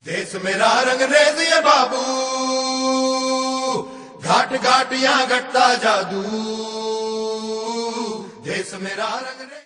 देश मेरा रंगरेज ये बाबू, घाट घाट यहाँ घटता जादू। देश मेरा रंगरेज।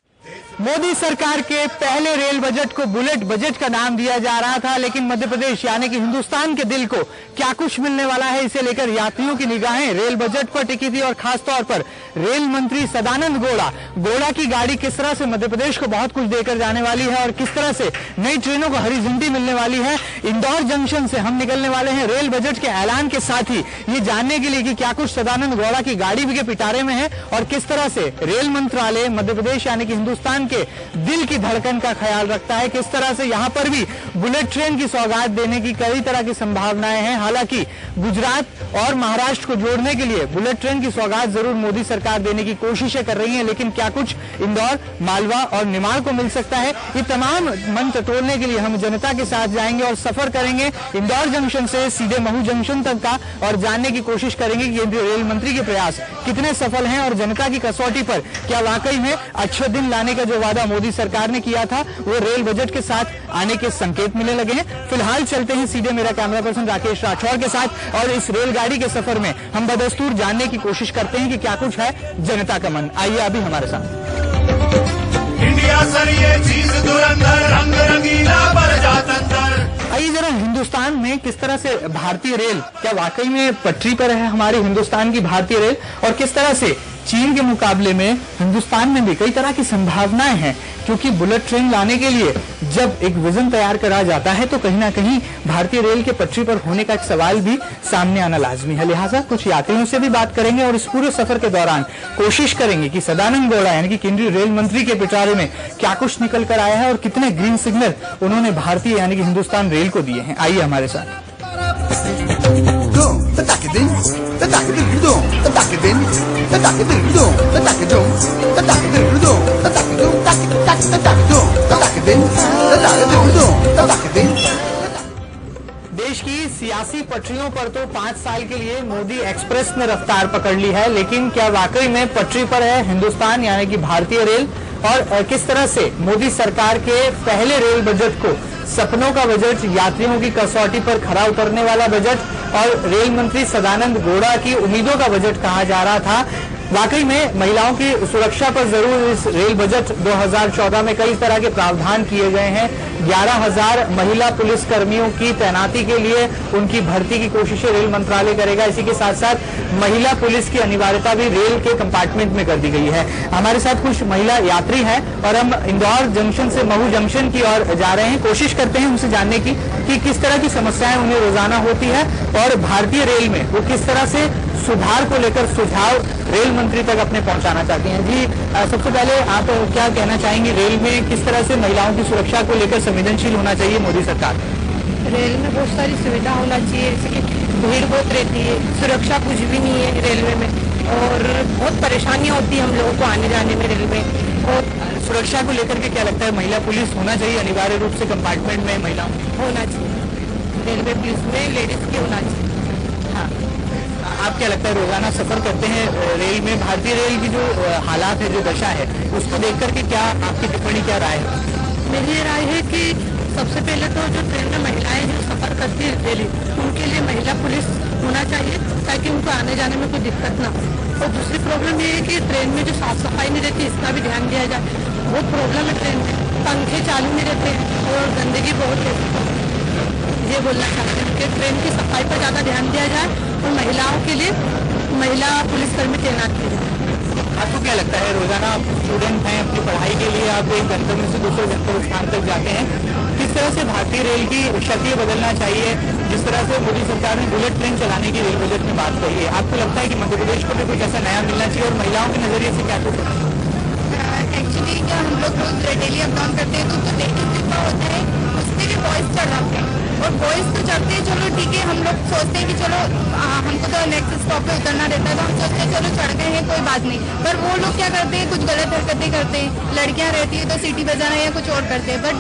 मोदी सरकार के पहले रेल बजट को बुलेट बजट का नाम दिया जा रहा था, लेकिन मध्य प्रदेश यानी कि हिंदुस्तान के दिल को क्या कुछ मिलने वाला है, इसे लेकर यात्रियों की निगाहें रेल बजट पर टिकी थी। और खासतौर पर रेल मंत्री सदानंद गौड़ा की गाड़ी किस तरह से मध्य प्रदेश को बहुत कुछ देकर जाने वाली है और किस तरह से नई ट्रेनों को हरी झंडी मिलने वाली है। इंदौर जंक्शन से हम निकलने वाले हैं रेल बजट के ऐलान के साथ ही ये जानने के लिए कि क्या कुछ सदानंद गौड़ा की गाड़ी भी के पिटारे में है और किस तरह से रेल मंत्रालय मध्य प्रदेश यानी कि हिंदुस्तान के दिल की धड़कन का ख्याल रखता है, किस तरह से यहां पर भी बुलेट ट्रेन की सौगात देने की कई तरह की संभावनाएं हैं। हालांकि गुजरात और महाराष्ट्र को जोड़ने के लिए बुलेट ट्रेन की सौगात जरूर मोदी सरकार देने की कोशिशें कर रही है, लेकिन क्या कुछ इंदौर, मालवा और निमाड़ को मिल सकता है, ये तमाम मन टटोलने के लिए हम जनता के साथ जाएंगे और सफर करेंगे इंदौर जंक्शन से सीधे महू जंक्शन तक का और जानने की कोशिश करेंगे कि केंद्रीय रेल मंत्री के प्रयास कितने सफल हैं और जनता की कसौटी पर क्या वाकई में अच्छे दिन लाने का जो वादा मोदी सरकार ने किया था वो रेल बजट के साथ आने के संकेत मिलने लगे हैं। फिलहाल चलते हैं सीधे मेरा कैमरा पर्सन राकेश राठौर के साथ और इस रेलगाड़ी के सफर में हम बदस्तूर जानने की कोशिश करते हैं कि क्या कुछ है जनता का मन। आइए अभी हमारे साथ। इंडिया सर ये चीज धुरंधर, रंग रंगीला पर जात अंदर। आइए जरा हिंदुस्तान में किस तरह से भारतीय रेल क्या वाकई में पटरी पर है हमारी हिंदुस्तान की भारतीय रेल, और किस तरह से चीन के मुकाबले में हिंदुस्तान में भी कई तरह की संभावनाएं हैं, क्योंकि बुलेट ट्रेन लाने के लिए जब एक विजन तैयार करा जाता है तो कहीं ना कहीं भारतीय रेल के पटरी पर होने का एक सवाल भी सामने आना लाजमी है। लिहाजा कुछ यात्रियों से भी बात करेंगे और इस पूरे सफर के दौरान कोशिश करेंगे कि सदानंद गौड़ा यानी कि केंद्रीय रेल मंत्री के पिटारे में क्या कुछ निकल कर आया है और कितने ग्रीन सिग्नल उन्होंने भारतीय यानी कि हिंदुस्तान रेल को दिए हैं। आइए हमारे साथ। देश की सियासी पटरियों पर तो 5 साल के लिए मोदी एक्सप्रेस ने रफ्तार पकड़ ली है, लेकिन क्या वाकई में पटरी पर है हिंदुस्तान यानी कि भारतीय रेल, और किस तरह से मोदी सरकार के पहले रेल बजट को सपनों का बजट, यात्रियों की कसौटी पर खरा उतरने वाला बजट और रेल मंत्री सदानंद गौड़ा की उम्मीदों का बजट कहा जा रहा था। वाकई में महिलाओं की सुरक्षा पर जरूर इस रेल बजट 2014 में कई तरह के प्रावधान किए गए हैं। 11,000 महिला पुलिस कर्मियों की तैनाती के लिए उनकी भर्ती की कोशिशें रेल मंत्रालय करेगा। इसी के साथ साथ महिला पुलिस की अनिवार्यता भी रेल के कंपार्टमेंट में कर दी गई है। हमारे साथ कुछ महिला यात्री हैं और हम इंदौर जंक्शन से महू जंक्शन की ओर जा रहे हैं। कोशिश करते हैं उनसे जानने की कि किस तरह की समस्याएं उन्हें रोजाना होती है और भारतीय रेल में वो किस तरह से सुधार को लेकर सुझाव रेल मंत्री तक अपने पहुंचाना चाहती हैं। जी, सबसे पहले आप क्या कहना चाहेंगे, रेल में किस तरह से महिलाओं की सुरक्षा को लेकर संवेदनशील होना चाहिए मोदी सरकार? रेल में बहुत सारी सुविधा होना चाहिए, जैसे कि भीड़ बहुत रहती है, सुरक्षा कुछ भी नहीं है रेलवे में और बहुत परेशानियां होती है हम लोगों को आने जाने में रेल में। और सुरक्षा को लेकर के क्या लगता है, महिला पुलिस होना चाहिए अनिवार्य रूप से कंपार्टमेंट में महिलाओं होना चाहिए, रेलवे पुलिस में लेडीज की होना चाहिए। हाँ, आप क्या लगता है रोजाना सफर करते हैं रेल में, भारतीय रेल की जो हालात है, जो दशा है, उसको देख करके क्या आपकी टिप्पणी, क्या राय है? मेरी राय है कि सबसे पहले तो जो ट्रेन में महिलाएं जो सफर करती है डेली, उनके लिए महिला पुलिस होना चाहिए ताकि उनको आने जाने में कोई दिक्कत ना हो। और दूसरी प्रॉब्लम ये है कि ट्रेन में जो साफ सफाई नहीं रहती, इसका भी ध्यान दिया जाए। बहुत प्रॉब्लम है ट्रेन में, पंखे चालू नहीं रहते और गंदगी बहुत है। ये बोलना चाहते हैं कि ट्रेन की सफाई पर ज़्यादा ध्यान दिया जाए और महिलाओं के लिए महिला पुलिसकर्मी तैनात किए जाए। आपको क्या लगता है, रोजाना आप स्टूडेंट हैं, अपनी पढ़ाई के लिए आप एक गंतव्य से दूसरे गंतव्य स्थान तक जाते हैं, किस तरह से भारतीय रेल की शक्ति बदलना चाहिए? जिस तरह से मोदी सरकार ने बुलेट ट्रेन चलाने की रेल बजट में बात कही है, आपको लगता है कि मध्य प्रदेश को भी कुछ ऐसा नया मिलना चाहिए और महिलाओं के नजरिए से क्या कुछ? एक्चुअली क्या हम लोग रोज डेली अप डाउन करते हैं तो लेडीज जितना होता है उससे भी बॉयज चढ़ जाते हैं और बॉयज तो चढ़ते हैं, चलो ठीक है, हम लोग सोचते हैं कि चलो हमको तो नेक्स्ट स्टॉप पे उतरना रहता है तो हम सोचते हैं चलो चढ़ गए हैं कोई बात नहीं, पर वो लोग क्या करते हैं, कुछ गलत हरकतें करते हैं। लड़कियां रहती है तो सीटी बजाना या कुछ और करते हैं, बट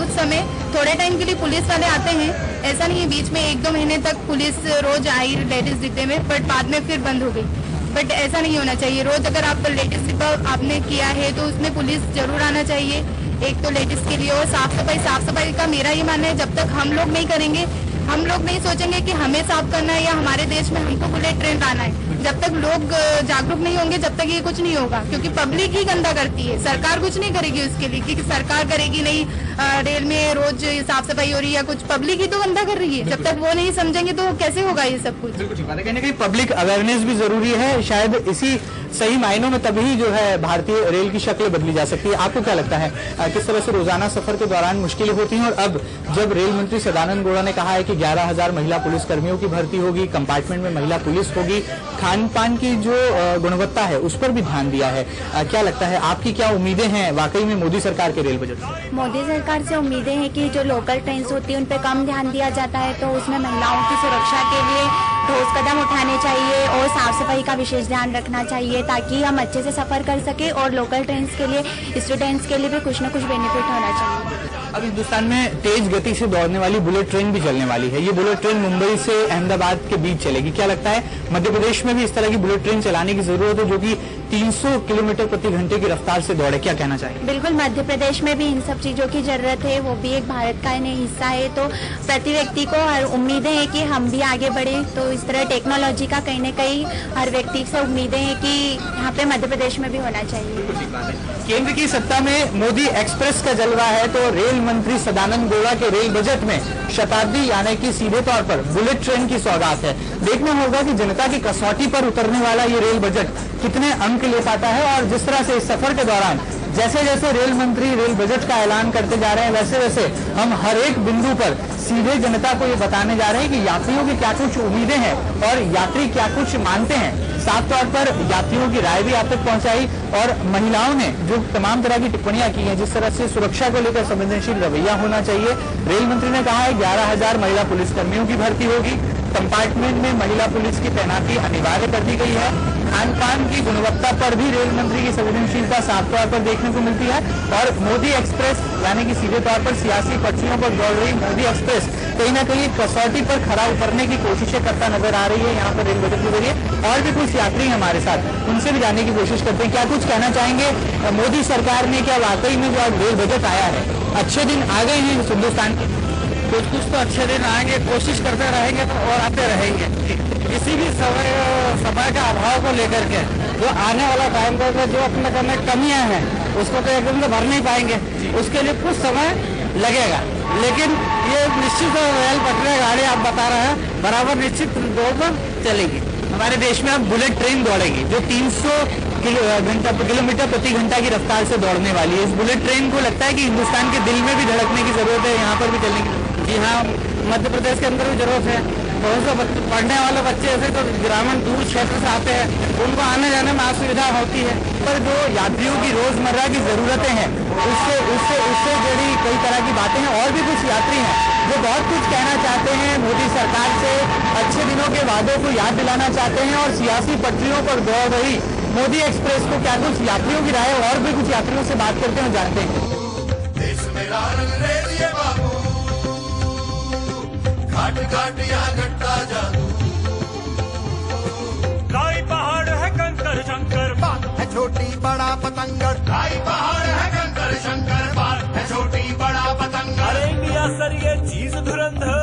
उस समय थोड़े टाइम के लिए पुलिस वाले आते हैं, ऐसा नहीं है बीच में 1-2 महीने तक पुलिस रोज आई लेडीज डिब्बे में, बट बाद में फिर बंद हो गई। बट ऐसा नहीं होना चाहिए, रोज अगर आप लेडीज डिब्बा आपने किया है तो उसमें पुलिस जरूर आना चाहिए। एक तो लेडीज के लिए, और साफ सफाई का मेरा ये मानना है जब तक हम लोग नहीं करेंगे, हम लोग नहीं सोचेंगे कि हमें साफ करना है या हमारे देश में हमको बुलेट ट्रेन लाना है, जब तक लोग जागरूक नहीं होंगे जब तक ये कुछ नहीं होगा। क्योंकि पब्लिक ही गंदा करती है, सरकार कुछ नहीं करेगी उसके लिए, क्योंकि सरकार करेगी नहीं, रेल में रोज साफ सफाई हो रही है या कुछ, पब्लिक ही तो गंदा कर रही है। जब तक वो नहीं समझेंगे तो कैसे होगा ये सब कुछ। कहीं ना कहीं पब्लिक अवेयरनेस भी जरूरी है, शायद इसी सही मायनों में तभी जो है भारतीय रेल की शक्ल बदली जा सकती है। आपको क्या लगता है किस तरह से रोजाना सफर के दौरान मुश्किलें होती हैं, और अब जब रेल मंत्री सदानंद गौड़ा ने कहा है कि 11,000 महिला पुलिस कर्मियों की भर्ती होगी, कंपार्टमेंट में महिला पुलिस होगी, खान पान की जो गुणवत्ता है उस पर भी ध्यान दिया है, क्या लगता है आपकी क्या उम्मीदें हैं वाकई में मोदी सरकार के रेल बजट में? मोदी सरकार से उम्मीदें हैं कि जो लोकल ट्रेन होती है उन पर कम ध्यान दिया जाता है, तो उसमें महिलाओं की सुरक्षा के लिए ठोस कदम उठाने चाहिए और साफ सफाई का विशेष ध्यान रखना चाहिए, ताकि हम अच्छे से सफर कर सके, और लोकल ट्रेन के लिए स्टूडेंट्स के लिए भी कुछ न कुछ बेनिफिट होना चाहिए। अब हिंदुस्तान में तेज गति से दौड़ने वाली बुलेट ट्रेन भी चलने वाली है। ये बुलेट ट्रेन मुंबई से अहमदाबाद के बीच चलेगी। क्या लगता है मध्य प्रदेश में भी इस तरह की बुलेट ट्रेन चलाने की जरूरत है जो कि 300 किलोमीटर प्रति घंटे की रफ्तार से दौड़े? क्या कहना चाहिए? बिल्कुल, मध्य प्रदेश में भी इन सब चीजों की जरूरत है, वो भी एक भारत का हिस्सा है, तो प्रति व्यक्ति को हर उम्मीदें हैं कि हम भी आगे बढ़े। तो इस तरह टेक्नोलॉजी का कहीं न कहीं हर व्यक्ति से उम्मीदें हैं कि यहाँ पे मध्य प्रदेश में भी होना चाहिए। केंद्र की सत्ता में मोदी एक्सप्रेस का जलवा है, तो रेल मंत्री सदानंद गौड़ा के रेल बजट में शताब्दी यानी कि सीधे तौर पर बुलेट ट्रेन की सौगात है। देखना होगा कि जनता की कसौटी पर उतरने वाला ये रेल बजट कितने अंक ले पाता है, और जिस तरह से इस सफर के दौरान जैसे जैसे रेल मंत्री रेल बजट का ऐलान करते जा रहे हैं, वैसे वैसे हम हर एक बिंदु पर सीधे जनता को ये बताने जा रहे हैं कि यात्रियों की क्या कुछ उम्मीदें हैं और यात्री क्या कुछ मानते हैं। साफ तौर पर यात्रियों की राय भी आप तक पहुंचाई, और महिलाओं ने जो तमाम तरह की टिप्पणियां की हैं, जिस तरह से सुरक्षा को लेकर संवेदनशील रवैया होना चाहिए। रेल मंत्री ने कहा है 11,000 महिला पुलिसकर्मियों की भर्ती होगी, कंपार्टमेंट में महिला पुलिस की तैनाती अनिवार्य कर दी गई है, खान पान की गुणवत्ता पर भी रेल मंत्री की संवेदनशीलता साफ तौर पर देखने को मिलती है, और मोदी एक्सप्रेस यानी कि सीधे तौर पर सियासी पटरियों पर दौड़ रही मोदी एक्सप्रेस कहीं ना कहीं कसौटी पर खरा उतरने की कोशिशें करता नजर आ रही है यहाँ पर रेल बजट के जरिए। और भी कुछ यात्री हमारे साथ, उनसे भी जानने की कोशिश करते हैं क्या कुछ कहना चाहेंगे मोदी सरकार ने, क्या वाकई में जो आज रेल बजट आया है अच्छे दिन आ गए हैं हिंदुस्तान के? कुछ तो अच्छे दिन आएंगे, कोशिश करते रहेंगे तो और आते रहेंगे। किसी भी समय का अभाव को लेकर के जो आने वाला टाइम का जो अपने कमियां हैं उसको तो एकदम से भर नहीं पाएंगे, उसके लिए कुछ समय लगेगा, लेकिन ये निश्चित रेल पटरी गाड़ी आप बता रहे हैं बराबर निश्चित दौड़ पर चलेगी। हमारे देश में अब बुलेट ट्रेन दौड़ेगी जो 300 किलोमीटर प्रति घंटा की रफ्तार से दौड़ने वाली है। इस बुलेट ट्रेन को लगता है कि हिंदुस्तान के दिल में भी धड़कने की जरूरत है, यहाँ पर भी चलने की? जी हाँ, मध्य प्रदेश के अंदर भी जरूरत है। बहुत से पढ़ने वाले बच्चे ऐसे तो ग्रामीण दूर क्षेत्र से आते हैं, उनको आने जाने में असुविधा होती है। पर जो यात्रियों की रोजमर्रा की जरूरतें हैं उससे जुड़ी कई तरह की बातें हैं, और भी कुछ यात्री हैं जो बहुत कुछ कहना चाहते हैं मोदी सरकार से, अच्छे दिनों के वादों को याद दिलाना चाहते हैं, और सियासी पटरियों पर दौड़ रही मोदी एक्सप्रेस को क्या कुछ यात्रियों की राय, और भी कुछ यात्रियों से बात करते हैं, जानते हैं। देश मेरा रंग रेलिए बाबू, घाट घाट यहाँ घटता जादू, लाई पहाड़ है कंकर शंकर, बात है छोटी बड़ा पतंगर, लाई पहाड़ है कंकर शंकर, बात है छोटी बड़ा पतंगर। अरे इंडिया सर ये चीज धुरंधर,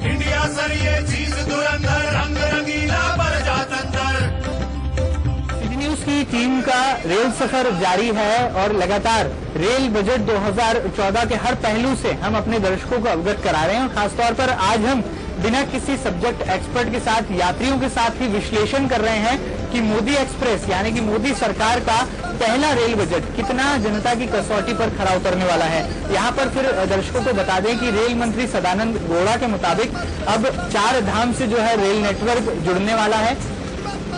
इंडिया सर ये चीज धुरंधर, रंग रंगीला पर जातंतर। सिटी न्यूज की टीम का रेल सफर जारी है, और लगातार रेल बजट 2014 के हर पहलू से हम अपने दर्शकों को अवगत करा रहे हैं। और खासतौर पर आज हम बिना किसी सब्जेक्ट एक्सपर्ट के साथ यात्रियों के साथ ही विश्लेषण कर रहे हैं कि मोदी एक्सप्रेस यानी कि मोदी सरकार का पहला रेल बजट कितना जनता की कसौटी पर खरा उतरने वाला है। यहाँ पर फिर दर्शकों को बता दें कि रेल मंत्री सदानंद गौड़ा के मुताबिक अब 4 धाम से जो है रेल नेटवर्क जुड़ने वाला है।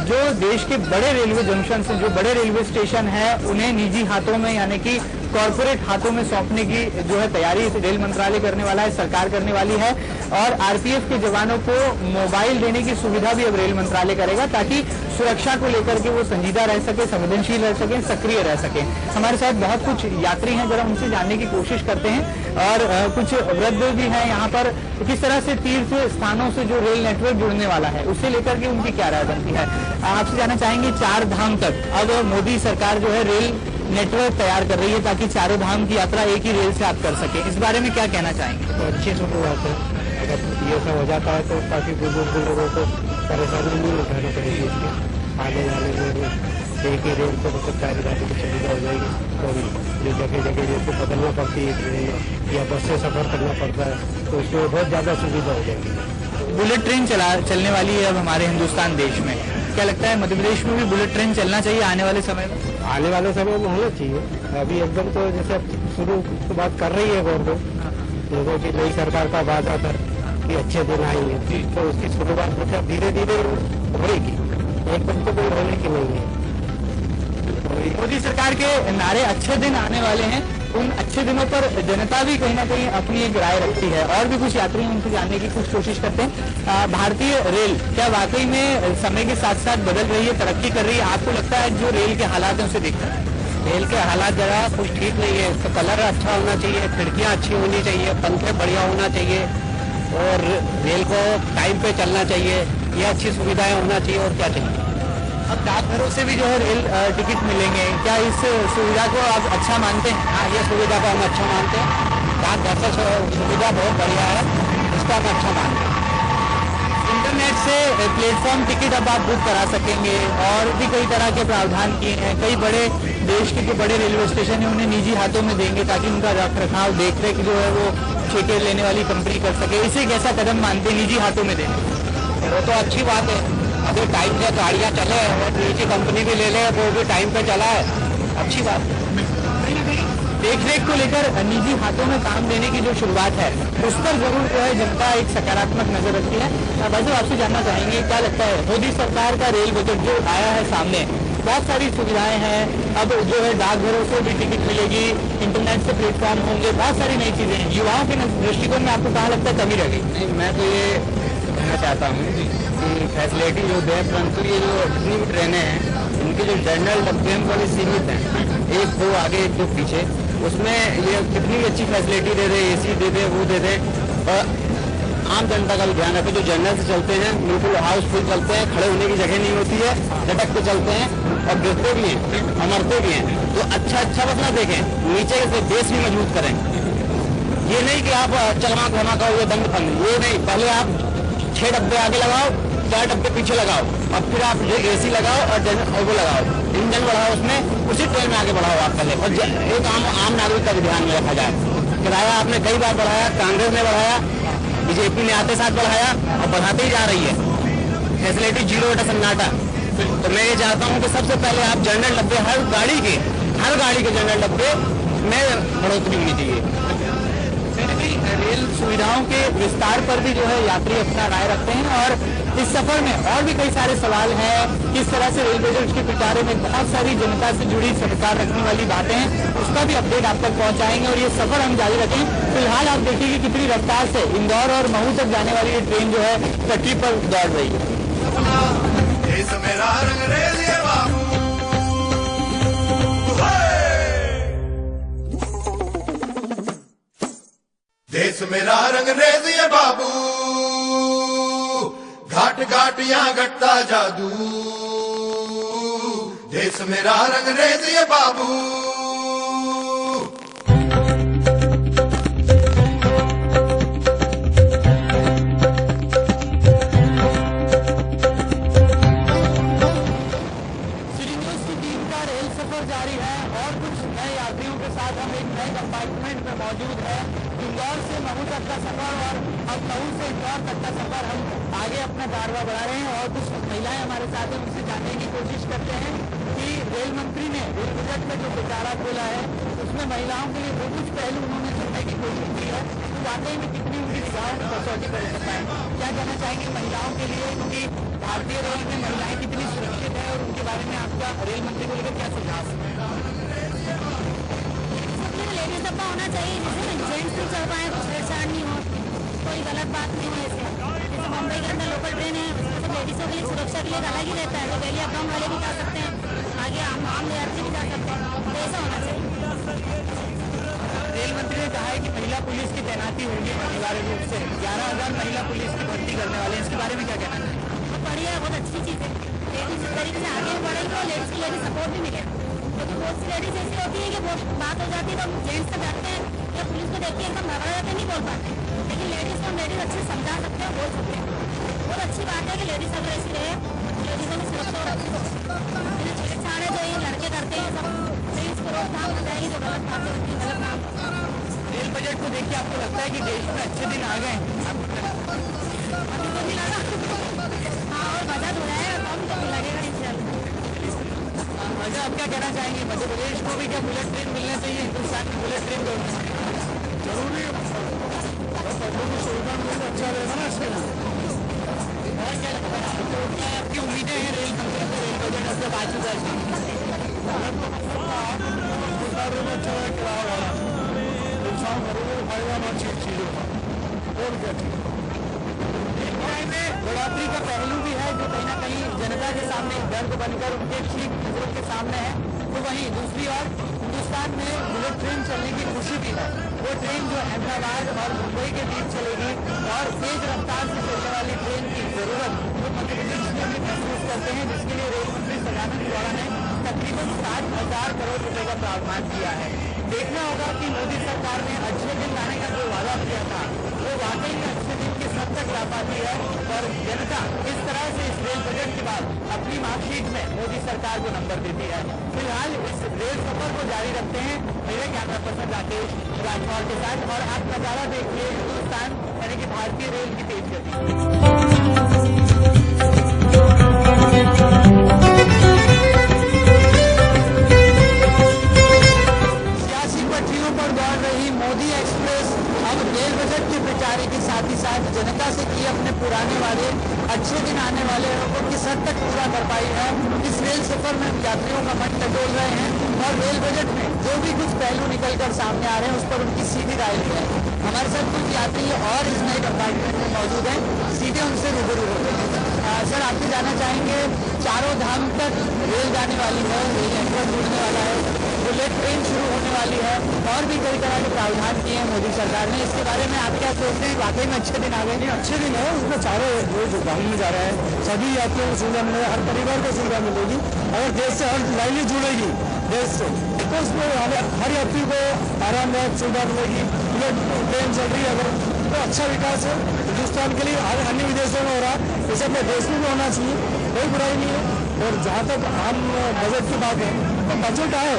जो देश के बड़े रेलवे जंक्शन से, जो बड़े रेलवे स्टेशन है, उन्हें निजी हाथों में यानी कि कॉर्पोरेट हाथों में सौंपने की जो है तैयारी रेल मंत्रालय करने वाला है, सरकार करने वाली है। और आरपीएफ के जवानों को मोबाइल देने की सुविधा भी अब रेल मंत्रालय करेगा, ताकि सुरक्षा को लेकर के वो संजीदा रह सके, संवेदनशील रह सके, सक्रिय रह सके। हमारे साथ बहुत कुछ यात्री हैं, जरा उनसे जानने की कोशिश करते हैं। और कुछ वृद्ध भी हैं यहाँ पर, किस तरह से तीर्थ स्थानों से जो रेल नेटवर्क जुड़ने वाला है उससे लेकर के उनकी क्या राय बनती है। आपसे जानना चाहेंगे 4 धाम तक अब मोदी सरकार जो है रेल नेटवर्क तैयार कर रही है ताकि चारों धाम की यात्रा एक ही रेल से आप कर सके। इस बारे में क्या कहना चाहेंगे? तो अच्छी शुरुआत है। अगर ये सब हो जाता है तो काफी बुजुर्ग लोगों को परेशानी नहीं उठानी पड़ेगी। इसके आने जाने में एक ही रेल को मतलब गाड़ी की सुविधा हो जाएगी। और जो जगह जगह जैसे बदलना पड़ती है ट्रेन या बस से सफर करना पड़ता है तो उसमें बहुत ज्यादा सुविधा हो जाएगी। बुलेट ट्रेन चलने वाली है अब हमारे हिंदुस्तान देश में। क्या लगता है मध्य प्रदेश में भी बुलेट ट्रेन चलना चाहिए आने वाले समय में? आने वाले समय में होना चाहिए। अभी एकदम तो जैसे शुरू की बात कर रही है गवर्नमेंट, लोगों की नई सरकार का वादा था कि अच्छे दिन आएंगे, तो उसकी शुरुआत मतलब धीरे धीरे होगी, एकदम तो कोई होने की नहीं है। मोदी सरकार के नारे अच्छे दिन आने वाले हैं, उन अच्छे दिनों पर जनता भी कहीं ना कहीं अपनी एक राय रखती है। और भी कुछ यात्री उनसे जानने की कुछ कोशिश करते हैं। भारतीय रेल क्या वाकई में समय के साथ साथ बदल रही है, तरक्की कर रही है? आपको लगता है जो रेल के हालात है उसे देखकर? रेल के हालात जरा कुछ ठीक नहीं है। तो कलर अच्छा होना चाहिए, खिड़कियां अच्छी होनी चाहिए, पंखे बढ़िया होना चाहिए और रेल को टाइम पे चलना चाहिए। ये अच्छी सुविधाएं होना चाहिए और क्या चाहिए। अब डाकघरों से भी जो है रेल टिकट मिलेंगे, क्या इस सुविधा को आप अच्छा मानते हैं? हाँ, ये सुविधा को हम अच्छा मानते हैं। डाकघर से सुविधा बहुत बढ़िया है, इसको हम अच्छा मानते हैं। इंटरनेट से प्लेटफॉर्म टिकट अब आप बुक करा सकेंगे और भी कई तरह के प्रावधान किए हैं। कई बड़े देश के जो बड़े रेलवे स्टेशन है उन्हें निजी हाथों में देंगे ताकि उनका रख रखाव देख जो है वो ठेके लेने वाली कंपनी कर सके। इसे एक ऐसा कदम मानते हैं निजी हाथों में देने? वो तो अच्छी बात है। अभी टाइम से गाड़ियाँ चले और निजी कंपनी भी ले ले, वो भी टाइम पे चला है, अच्छी बात। देखरेख को लेकर निजी हाथों में काम देने की जो शुरुआत है उस पर जरूर जो है जनता एक सकारात्मक नजर रखती है। भाई साहब आपसे जानना चाहेंगे क्या लगता है मोदी सरकार का रेल बजट जो आया है सामने, बहुत सारी सुविधाएं हैं, अब जो है डाकघरों से भी टिकट मिलेगी, इंटरनेट से प्लेटफॉर्म होंगे, बहुत सारी नई चीजें हैं। युवाओं के दृष्टिकोण में आपको कहाँ लगता है कमी रह गई? मैं तो ये कहना चाहता हूँ कि फैसिलिटी जो दे, परंतु ये जो जितनी भी ट्रेनें हैं उनके जो जनरल डब्बे हैं वाले सीमित हैं, एक दो आगे एक दो पीछे, उसमें ये कितनी अच्छी फैसिलिटी दे दे, एसी दे दे, वो दे दे, और आम जनता का भी ध्यान रखें। जो जनरल से चलते हैं बिल्कुल हाउसफुल चलते हैं, खड़े होने की जगह नहीं होती है, झटक के चलते हैं और गिरते भी हैं, अमरते भी हैं। तो अच्छा बस ना देखें, नीचे से बेस भी मजबूत करें। ये नहीं कि आप चलमा घमा ये दंग फंग, ये नहीं, पहले आप 6 डब्बे आगे लगाओ, 4 डब्बे पीछे लगाओ और फिर आप एसी लगाओ और वो लगाओ, इंजन बढ़ाओ, उसमें उसी ट्रेन में आगे बढ़ाओ आप पहले। और एक आम नागरिक का भी ध्यान में रखा जाए। किराया आपने कई बार बढ़ाया, कांग्रेस ने बढ़ाया, बीजेपी ने आते साथ बढ़ाया और बढ़ाते ही जा रही है। फैसिलिटी जीरो बेटा सन्नाटा। तो मैं ये चाहता हूँ कि सबसे पहले आप जनरल डब्बे हर गाड़ी के जनरल डब्बे में बढ़ोतरी होनी चाहिए। रेल सुविधाओं के विस्तार पर भी जो है यात्री अपना राय रखते हैं और इस सफर में और भी कई सारे सवाल हैं। किस तरह से रेल बजट के पिटारे में बहुत सारी जनता से जुड़ी सरकार रखने वाली बातें हैं, उसका भी अपडेट आप तक पहुंचाएंगे और ये सफर हम जारी रखें। फिलहाल आप देखिए कि कितनी रफ्तार से इंदौर और महू तक जाने वाली ये ट्रेन जो है पटरी पर दौड़ रही है। देश मेरा रंगरेज ये बाबू, देश मेरा रंगरेज ये बाबू, घाट घाट यहाँ घटता जादू। देश मेरा रंगरेज ये बाबू। जारी है और कुछ नए यात्रियों के साथ हम एक नए कंपार्टमेंट में मौजूद है। इंदौर से महू तक का सफर और अब महू से इंदौर तक का सफर हम आगे अपना कारवा बढ़ा रहे हैं और कुछ महिलाएं हमारे साथ हैं, उनसे जानने की कोशिश करते हैं कि रेल मंत्री ने रेल बजट में जो पिटारा खोला है उसमें महिलाओं के लिए वो कुछ पहलू उन्होंने सुनने की कोशिश की है, तो वाकई में कितनी उनकी निगाहों में कसौटी कर सकता है। क्या कहना चाहेंगे महिलाओं के लिए, क्योंकि भारतीय रेल में महिलाएं कितनी सुरक्षित है और उनके बारे में आपका रेल मंत्री को लेकर क्या सुझाव है? लेडीज डब्बा होना चाहिए जिसमें जेंट्स भी चढ़ पाए, कुछ छेड़छाड़ नहीं हो, कोई गलत बात नहीं है। जैसे मुंबई के अंदर लोकल ट्रेन है उसमें तो लेडीजों के लिए सुरक्षा के लिए अलग ही रहता है, तो डेली अप डाउन वाले भी जा सकते हैं, आगे आम यात्री भी जा सकते हैं, तो ऐसा होना चाहिए। रेल मंत्री ने कहा है कि महिला पुलिस की तैनाती होगी अनिवार्य रूप से, 11,000 महिला पुलिस की भर्ती करने वाले हैं, इसके बारे में क्या कहना चाहिए? बहुत बढ़िया है, बहुत अच्छी चीज़ है। लेडीज इस तरीके से आगे बढ़ेगी तो लेडीज के लिए भी सपोर्ट भी मिलेगा। क्योंकि बहुत सी लेडीज ऐसी होती है कि बहुत बात हो जाती है तो हम जेंट्स से डरते हैं या पुलिस को देख के एकदम घबरा जाते नहीं बोल पाते, लेकिन लेडीज को हम लेडीज अच्छे समझा सकते हैं, बोल सकते हैं। बहुत अच्छी बात है कि लेडीज अगर ऐसी रहे, लेडीजों की सुरक्षा और अच्छी हो। छेड़छाड़ जो ये लड़के करते हैं सब प्लीज को रोकथाम हो जाएगी, जो गलत बातें होती है गलत काम। रेल बजट को देखिए आपको लगता है कि देश में अच्छे दिन आ गए? अभी तो नहीं लगा, हाँ और बजट हो जाएगा तो हम तो लगेगा इंशाल्लाह। अच्छा, आप क्या कहना चाहेंगे? मध्य प्रदेश को भी क्या बुलेट ट्रेन मिलना चाहिए? हिंदुस्तान की बुलेट ट्रेन जरूरी है, सुविधा मिले अच्छा रहेगा ना इसके लिए। और क्या लगता है आपको, क्या आपकी उम्मीदें हैं रेल मंत्री से? रेल बजट अब तक आ चुका है, अच्छा है किराया वाला इंसान खरीदे फायदा ना चीजों का और क्या नवरात्रि का पहलू भी है जो कहीं ना कहीं जनता के सामने दर्द बनकर उनके ठीक नजरों के सामने है। तो वहीं दूसरी ओर हिंदुस्तान में बुलेट ट्रेन चलने की खुशी भी है। वो ट्रेन जो अहमदाबाद और मुंबई के बीच चलेगी और तेज रफ्तार से चलने वाली ट्रेन की जरूरत जो मध्य प्रदेश में भी महसूस करते हैं, जिसके लिए रेल मंत्री सदानंद गौड़ा ने तकरीबन 7,000 करोड़ रुपए का प्रावधान किया है। देखना होगा कि मोदी सरकार ने अच्छे दिन लाने का जो वादा किया था वो वाकई में अच्छे दिन किस हद तक ला पाती है और जनता किस तरह से इस रेल बजट के बाद अपनी मार्कशीट में मोदी सरकार को नंबर देती है। फिलहाल इस रेल सफर को जारी रखते हैं मेरे कैमरा पर्सन राकेश राठौर के साथ और आप नजारा देखिए हिंदुस्तान यानी कि भारतीय रेल की तेज गति। मोदी एक्सप्रेस अब रेल बजट के प्रचार के साथ ही साथ जनता से किए अपने पुराने वाले अच्छे दिन आने वाले को किस हद तक पूरा कर पाई है। इस रेल सफर में यात्रियों का मन टटोल रहे हैं और रेल बजट में जो भी कुछ पहलू निकलकर सामने आ रहे हैं उस पर उनकी सीधी राय ली है। हमारे साथ कुछ यात्री और इस नए कंपार्टमेंट में मौजूद हैं, सीधे उनसे रूबरू होते हैं। सर, आपसे जानना चाहेंगे, चारों धाम तक रेल जाने वाली है, रेल नेटवर्क जुड़ने वाला है, बुलेट ट्रेन शुरू होने वाली है और भी कई तरह के प्रावधान किए हैं मोदी सरकार ने, इसके बारे में आप क्या सोचते हैं? वाकई में अच्छे दिन आ गए? नहीं, अच्छे दिन है। उसमें चारों जो धाम में जा रहे हैं सभी यात्रियों को सुविधा मिलेगी, हर परिवार को सुविधा मिलेगी। अगर देश से हर लाइनें जुड़ेगी देश से तो उसमें हर यात्री को आरामदायक सुविधा मिलेगी। बुलेट ट्रेन चल रही है अगर तो अच्छा विकास है हिंदुस्तान के लिए, हर अन्य विदेशों में हो रहा है, इसे अपने देश में भी होना चाहिए, कोई बुराई नहीं है। और जहाँ तक हम बजट की बात है तो बजट आए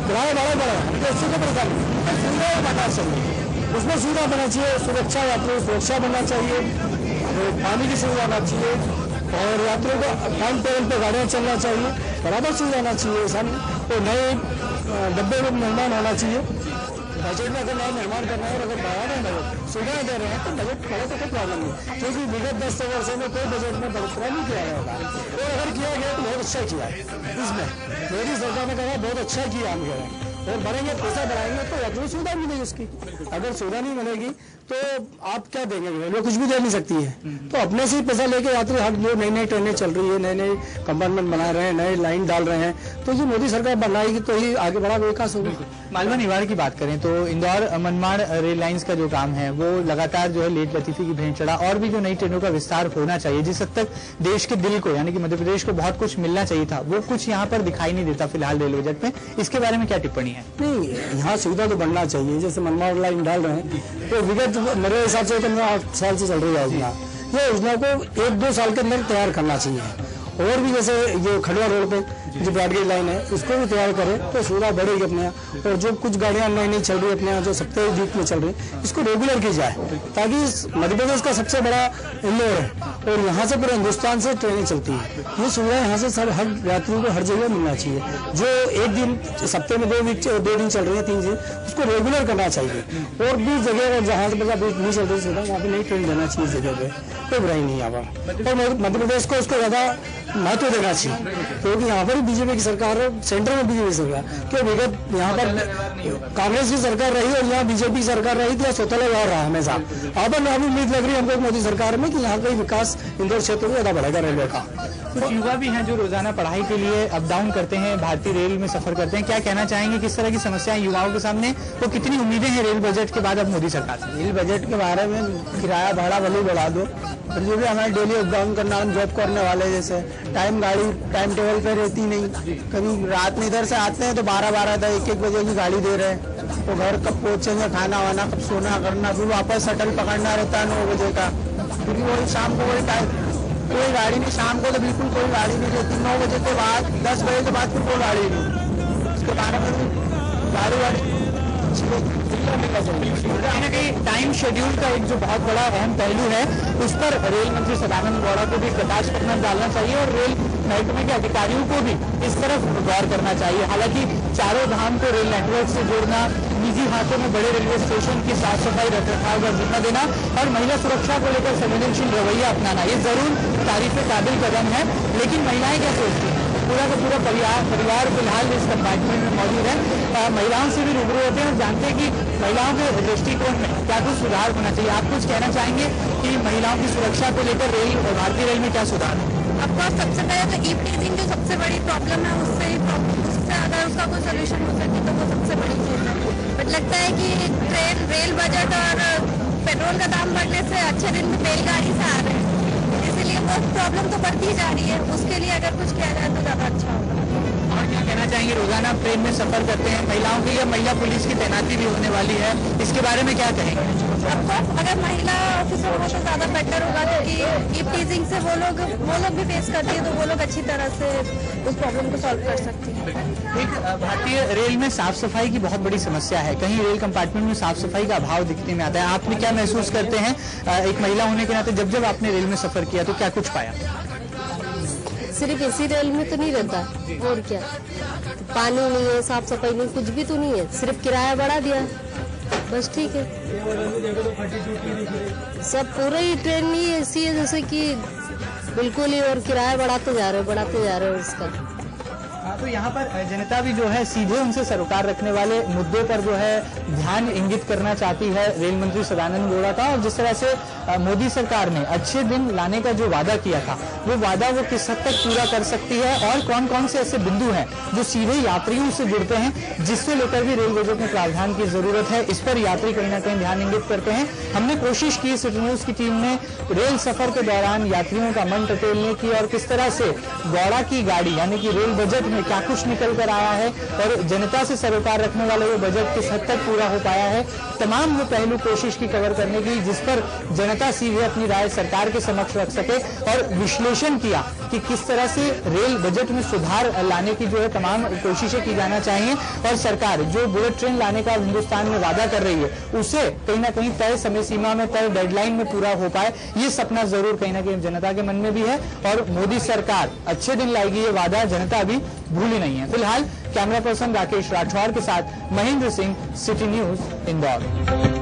किराया बड़ा तो इससे तो परेशानी सुविधा बनना चाहिए, उसमें सुविधा बनना चाहिए, सुरक्षा यात्रियों सुरक्षा बनना चाहिए, पानी की सुविधा होना चाहिए और यात्रियों को टाइम टेबल पर गाड़ियाँ चलना चाहिए, बराबर सुविधा होना चाहिए। तो नए डब्बे में निर्माण होना चाहिए। बजट में अगर नया निर्माण करना है और अगर बढ़ा रहे हैं बजट सुविधा दे रहे हैं तो बजट बढ़े तो कोई प्रॉब्लम नहीं, क्योंकि विगत 10 वर्षों में कोई बजट में बढ़ोतरा नहीं किया गया था और अगर किया गया तो बहुत अच्छा किया है। इसमें मोदी सरकार ने कहा बहुत अच्छा किया हम कह रहे हैं और बढ़ेंगे पैसा बढ़ाएंगे तो यात्रियों को सुविधा मिलेगी उसकी। अगर सुविधा नहीं मिलेगी तो आप क्या देंगे, रेलवे कुछ भी दे नहीं सकती है। तो अपने से ही पैसा लेके यात्री हर जो नई नई ट्रेनें चल रही है, नए नए कंपार्टमेंट बना रहे हैं, नए लाइन डाल रहे हैं, तो ये मोदी सरकार बनाएगी तो ही आगे बड़ा विकास होगा। मालवा निवाड़ की बात करें तो इंदौर मनमाड़ रेल लाइंस का जो काम है वो लगातार जो है लेट लतीफी की भेंट चढ़ा और भी जो नई ट्रेनों का विस्तार होना चाहिए, जिस हद तक देश के दिल को यानी कि मध्य प्रदेश को बहुत कुछ मिलना चाहिए था, वो कुछ यहाँ पर दिखाई नहीं देता फिलहाल रेल बजट में। इसके बारे में क्या टिप्पणी है? नहीं, यहाँ सुविधा तो बढ़ना चाहिए। जैसे मनमाड़ लाइन डाल रहे हैं तो विगत मेरे हिसाब से 8 साल से चल रही है योजना, ये योजना को 1-2 साल के अंदर तैयार करना चाहिए। और भी जैसे ये खड़ुआ रोड पे जो ब्रॉडगेज लाइन है इसको भी तैयार करें तो सुविधा बढ़ेगी अपने यहाँ। और जो कुछ गाड़ियाँ नई नई चल रही है अपने यहाँ जो सप्ताह वीक में चल रही है इसको रेगुलर की जाए, ताकि मध्य प्रदेश का सबसे बड़ा इंदौर है और यहाँ से पूरे हिंदुस्तान से ट्रेनें चलती है। ये सुविधा यहाँ से सब हर यात्रियों को हर जगह मिलना चाहिए। जो एक दिन सप्ताह में 2 दिन चल रही है 3 दिन उसको रेगुलर करना चाहिए। और भी जगह जहाँ से नहीं चल रही सुविधा वहाँ पे नई ट्रेन देना चाहिए, जगह पे कोई बुराई नहीं यहाँ पर। और मध्य प्रदेश को उसको ज्यादा महत्व देना चाहिए क्योंकि यहाँ पर बीजेपी की सरकार है, सेंटर में बीजेपी सरकार, क्यों विगत यहाँ पर कांग्रेस की सरकार रही और यहाँ बीजेपी की सरकार रही थी, स्वतंत्र व्यवहार रहा हमेशा। अब उम्मीद लग रही है हमको मोदी सरकार में कि यहाँ का विकास इंदौर क्षेत्र में ज्यादा बढ़ेगा रेलवे का। कुछ युवा भी हैं जो रोजाना पढ़ाई के लिए अप डाउन करते हैं, भारतीय रेल में सफर करते हैं, क्या कहना चाहेंगे किस तरह की समस्याएं युवाओं के सामने, तो कितनी उम्मीदें हैं रेल बजट के बाद अब मोदी सरकार से? रेल बजट के बारे में किराया भाड़ा भले बढ़ा दो और जो भी हमारे डेली अप डाउन करना, हम जॉब करने वाले जैसे गाड़ी टाइम टेबल पे रहती नहीं, कभी रात में इधर से आते हैं तो 12-12 1-1 बजे की गाड़ी दे रहे हैं, तो घर कब पहुँचेंगे, खाना वाना कब सोना करना, फिर वापस शटल पकड़ना रहता है 9 बजे का, फिर वही शाम को वही टाइम, कोई गाड़ी नहीं, शाम को तो बिल्कुल कोई गाड़ी नहीं रहती, 9 बजे के बाद 10 बजे के बाद फिर कोई गाड़ी नहीं, उसके बारे में गाड़ी कहीं ना कहीं टाइम शेड्यूल का एक जो बहुत बड़ा अहम पहलू है, उस पर रेल मंत्री सदानंद गौड़ा को भी प्रकाश पड़ना डालना चाहिए और रेल महकमे के अधिकारियों को भी इस तरफ गौर करना चाहिए। हालांकि चारों धाम को रेल नेटवर्क से जोड़ना, निजी हाथों में बड़े रेलवे स्टेशन की साफ सफाई रखरखाव का जिम्मा देना और महिला सुरक्षा को लेकर संवेदनशील रवैया अपनाना, ये जरूर तारीफ काबिल कदम है। लेकिन महिलाएं क्या सोचती हैं? पूरा का पूरा परिवार फिलहाल इस कंपार्टमेंट में मौजूद है, महिलाओं से भी रूबरू होते हैं और जानते हैं कि महिलाओं के दृष्टिकोण में क्या कुछ सुधार होना चाहिए। आप कुछ कहना चाहेंगे कि महिलाओं की सुरक्षा को लेकर रेल और भारतीय रेल में क्या सुधार है? ऑफकोर्स सबसे पहले तो ई टीजिंग जो सबसे बड़ी प्रॉब्लम है, उससे अगर उसका कोई सोल्यूशन हो सके तो वो सबसे बड़ी चीज़ है। बट लगता है कि रेल बजट और पेट्रोल का दाम बढ़ने से अच्छे दिन में बैलगाड़ी से आ रहे हैं, इसीलिए वो प्रॉब्लम तो बढ़ती जा रही है। उसके लिए अगर कुछ किया जाए तो ज़्यादा अच्छा होगा। और क्या कहना चाहेंगे? रोजाना ट्रेन में सफर करते हैं, महिलाओं के लिए महिला पुलिस की तैनाती भी होने वाली है, इसके बारे में क्या कहेंगे? ऑफकोर्स अगर महिला ऑफिसर हो तो ज़्यादा बेटर होगा, क्योंकि ई टीजिंग से वो लोग भी फेस करती है, तो वो लोग अच्छी तरह से उस प्रॉब्लम को सॉल्व कर सकती है। एक भारतीय रेल में साफ सफाई की बहुत बड़ी समस्या है, कहीं रेल कंपार्टमेंट में साफ सफाई का अभाव दिखने में आता है। आपने क्या महसूस करते हैं एक महिला होने के नाते, जब आपने रेल में सफर किया तो क्या कुछ पाया? सिर्फ इसी रेल में तो नहीं रहता, और क्या, पानी नहीं है, साफ सफाई नहीं, कुछ भी तो नहीं है, सिर्फ किराया बढ़ा दिया, बस ठीक है। सब पूरा ही ट्रेन नहीं ऐसी है जैसे कि बिल्कुल ही, और किराया बढ़ाते जा रहे हो उसका। तो यहाँ पर जनता भी जो है सीधे उनसे सरोकार रखने वाले मुद्दों पर जो है ध्यान इंगित करना चाहती है रेल मंत्री सदानंद गौड़ा का। और जिस तरह से मोदी सरकार ने अच्छे दिन लाने का जो वादा किया था, वो वादा वो किस हद तक पूरा कर सकती है और कौन कौन से ऐसे बिंदु हैं जो सीधे यात्रियों से जुड़ते हैं, जिससे लेकर भी रेल बजट में प्रावधान की जरूरत है, इस पर यात्री कहीं ना कहीं ध्यान इंगित करते हैं। हमने कोशिश की सिटी न्यूज की टीम ने रेल सफर के दौरान यात्रियों का मन टटोलने की और किस तरह से गौड़ा की गाड़ी यानी कि रेल बजट में क्या कुछ निकल कर आया है और जनता से सरोकार रखने वाला ये बजट किस हद तक पूरा हो पाया है, तमाम वो पहलू कोशिश की कवर करने की, जिस पर जनता सीधे अपनी राय सरकार के समक्ष रख सके। और विश्लेषण किया कि किस तरह से रेल बजट में सुधार लाने की जो है तमाम कोशिशें की जाना चाहिए और सरकार जो बुलेट ट्रेन लाने का हिंदुस्तान में वादा कर रही है, उसे कहीं ना कहीं तय समय सीमा में, तय डेडलाइन में पूरा हो पाए, ये सपना जरूर कहीं ना कहीं जनता के मन में भी है। और मोदी सरकार अच्छे दिन लाएगी, ये वादा जनता भी भूली नहीं है। फिलहाल कैमरा पर्सन राकेश राठौर के साथ महेंद्र सिंह, सिटी न्यूज, इंदौर।